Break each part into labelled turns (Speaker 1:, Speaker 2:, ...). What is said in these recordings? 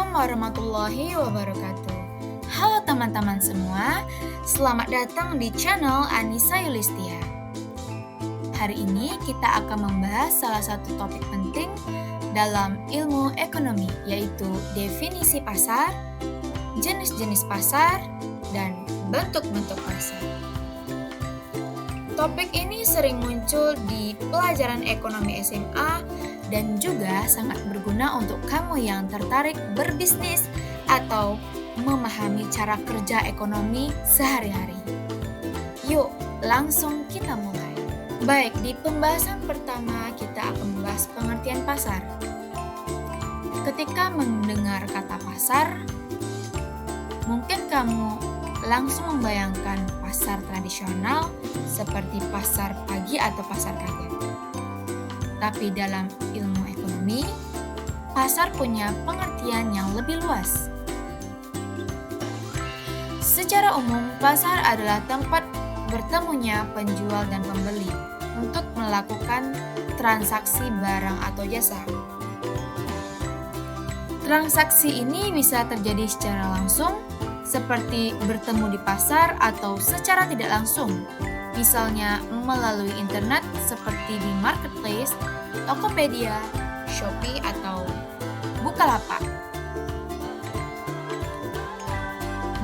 Speaker 1: Assalamualaikum warahmatullahi wabarakatuh. Halo teman-teman semua, selamat datang di channel Anissa Yulistia. Hari ini kita akan membahas salah satu topik penting dalam ilmu ekonomi, yaitu definisi pasar, jenis-jenis pasar, dan bentuk-bentuk pasar. Topik ini sering muncul di pelajaran ekonomi SMA dan juga sangat berguna untuk kamu yang tertarik berbisnis atau memahami cara kerja ekonomi sehari-hari. Yuk, langsung kita mulai. Baik, di pembahasan pertama kita akan membahas pengertian pasar. Ketika mendengar kata pasar, mungkin kamu langsung membayangkan pasar tradisional seperti pasar pagi atau pasar kaget. Tapi dalam ilmu ekonomi, pasar punya pengertian yang lebih luas. Secara umum, pasar adalah tempat bertemunya penjual dan pembeli untuk melakukan transaksi barang atau jasa. Transaksi ini bisa terjadi secara langsung, seperti bertemu di pasar, atau secara tidak langsung, misalnya melalui internet seperti di marketplace, Tokopedia, Shopee, atau Bukalapak.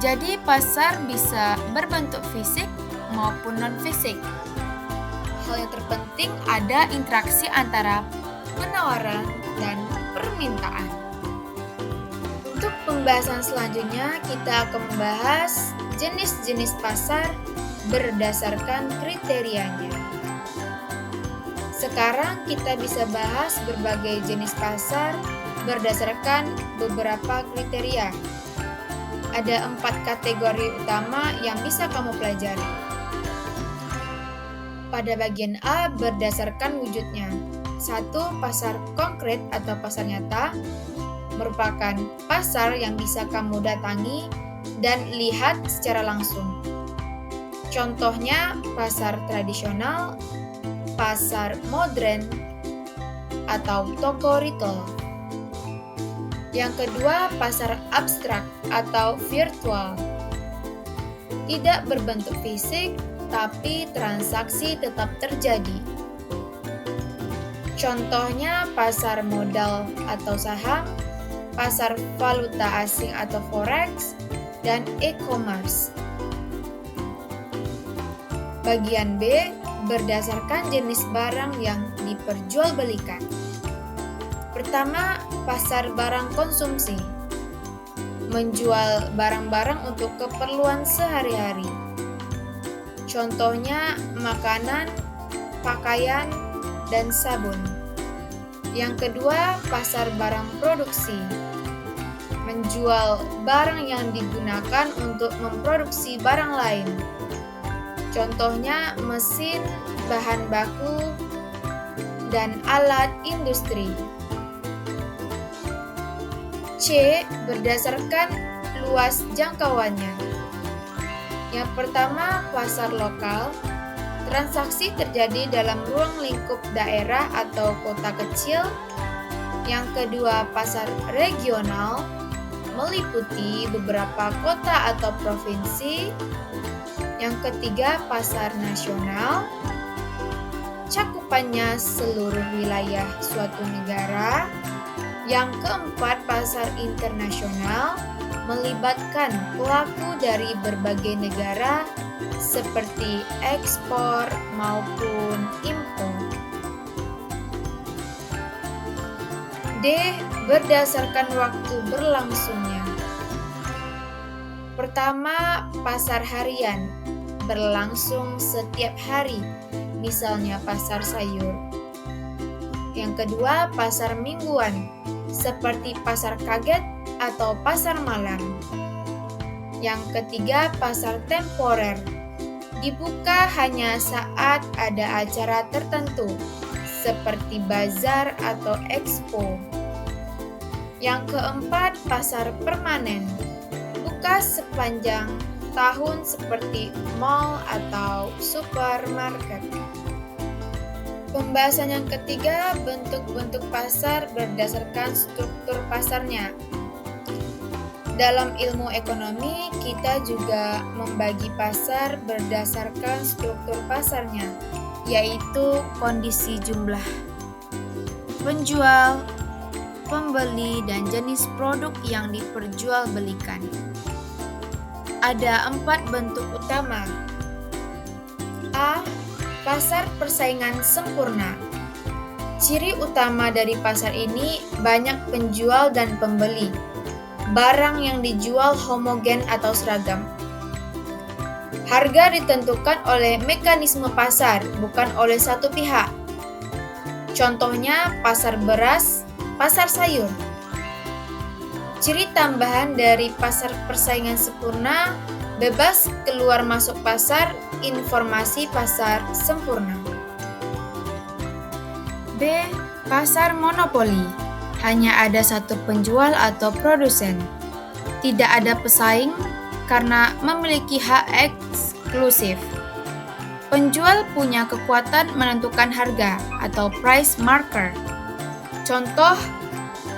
Speaker 1: Jadi pasar bisa berbentuk fisik maupun non-fisik. Hal yang terpenting ada interaksi antara penawaran dan permintaan. Untuk pembahasan selanjutnya, kita akan membahas jenis-jenis pasar berdasarkan kriterianya. Sekarang kita bisa bahas berbagai jenis pasar berdasarkan beberapa kriteria. Ada 4 kategori utama yang bisa kamu pelajari. Pada bagian A, berdasarkan wujudnya. 1. Pasar konkret atau pasar nyata merupakan pasar yang bisa kamu datangi dan lihat secara langsung. Contohnya pasar tradisional, pasar modern, atau toko retail. Yang kedua, pasar abstrak atau virtual. Tidak berbentuk fisik, tapi transaksi tetap terjadi. Contohnya pasar modal atau saham, pasar valuta asing atau forex, dan e-commerce. Bagian B, berdasarkan jenis barang yang diperjualbelikan. Pertama, pasar barang konsumsi. Menjual barang-barang untuk keperluan sehari-hari. Contohnya makanan, pakaian, dan sabun. Yang kedua, pasar barang produksi. Menjual barang yang digunakan untuk memproduksi barang lain. Contohnya mesin, bahan baku, dan alat industri. C. Berdasarkan luas jangkauannya. Yang pertama, pasar lokal. Transaksi terjadi dalam ruang lingkup daerah atau kota kecil. Yang kedua, pasar regional. Meliputi beberapa kota atau provinsi. Yang ketiga, pasar nasional. Cakupannya seluruh wilayah suatu negara. Yang keempat, pasar internasional. Melibatkan pelaku dari berbagai negara seperti ekspor maupun impor. D. Berdasarkan waktu berlangsungnya. Pertama, pasar harian, berlangsung setiap hari, misalnya pasar sayur. Yang kedua, pasar mingguan, seperti pasar kaget atau pasar malam. Yang ketiga, pasar temporer, dibuka hanya saat ada acara tertentu, seperti bazar atau expo. Yang keempat, pasar permanen, buka sepanjang tahun seperti mall atau supermarket. Pembahasan yang ketiga, bentuk-bentuk pasar berdasarkan struktur pasarnya. Dalam ilmu ekonomi, kita juga membagi pasar berdasarkan struktur pasarnya, yaitu kondisi jumlah penjual, pembeli, dan jenis produk yang diperjualbelikan. Ada 4 bentuk utama. A. Pasar persaingan sempurna. Ciri utama dari pasar ini banyak penjual dan pembeli. Barang yang dijual homogen atau seragam. Harga ditentukan oleh mekanisme pasar, bukan oleh satu pihak. Contohnya pasar beras, pasar sayur. Ciri tambahan dari pasar persaingan sempurna, bebas keluar masuk pasar, informasi pasar sempurna. B. Pasar monopoli. Hanya ada satu penjual atau produsen. Tidak ada pesaing karena memiliki hak eksklusif. Penjual punya kekuatan menentukan harga atau price marker. Contoh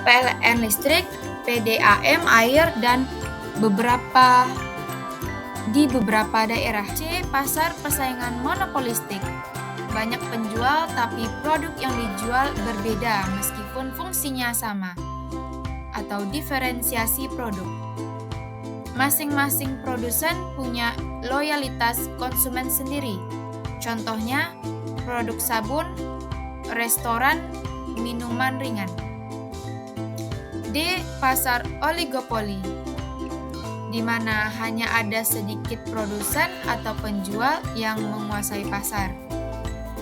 Speaker 1: PLN listrik, PDAM air, dan di beberapa daerah. C. Pasar persaingan monopolistik. Banyak penjual tapi produk yang dijual berbeda meskipun fungsinya sama, atau diferensiasi produk. Masing-masing produsen punya loyalitas konsumen sendiri. Contohnya produk sabun, restoran, minuman ringan. D. Pasar oligopoli, di mana hanya ada sedikit produsen atau penjual yang menguasai pasar.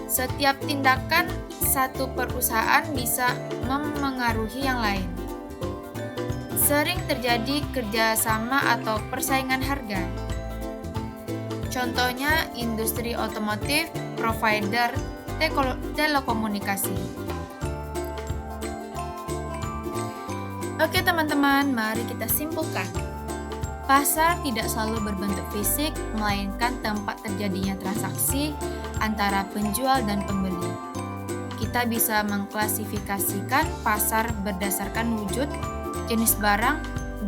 Speaker 1: Setiap tindakan satu perusahaan bisa memengaruhi yang lain. Sering terjadi kerjasama atau persaingan harga. Contohnya industri otomotif, provider telekomunikasi. Oke teman-teman, mari kita simpulkan. Pasar tidak selalu berbentuk fisik, melainkan tempat terjadinya transaksi antara penjual dan pembeli. Kita bisa mengklasifikasikan pasar berdasarkan wujud, jenis barang,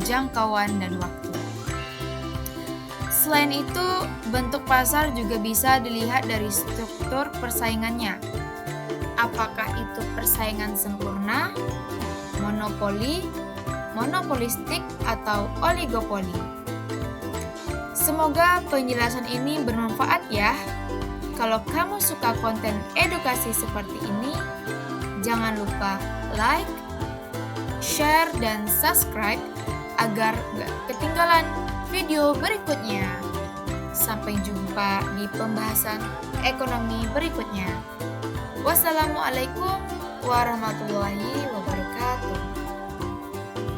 Speaker 1: jangkauan, dan waktu. Selain itu, bentuk pasar juga bisa dilihat dari struktur persaingannya. Apakah itu persaingan sempurna, monopoli, monopolistik, atau oligopoli? Semoga penjelasan ini bermanfaat ya. Kalau kamu suka konten edukasi seperti ini, jangan lupa like, share, dan subscribe agar gak ketinggalan video berikutnya. Sampai jumpa di pembahasan ekonomi berikutnya. Wassalamualaikum warahmatullahi wabarakatuh.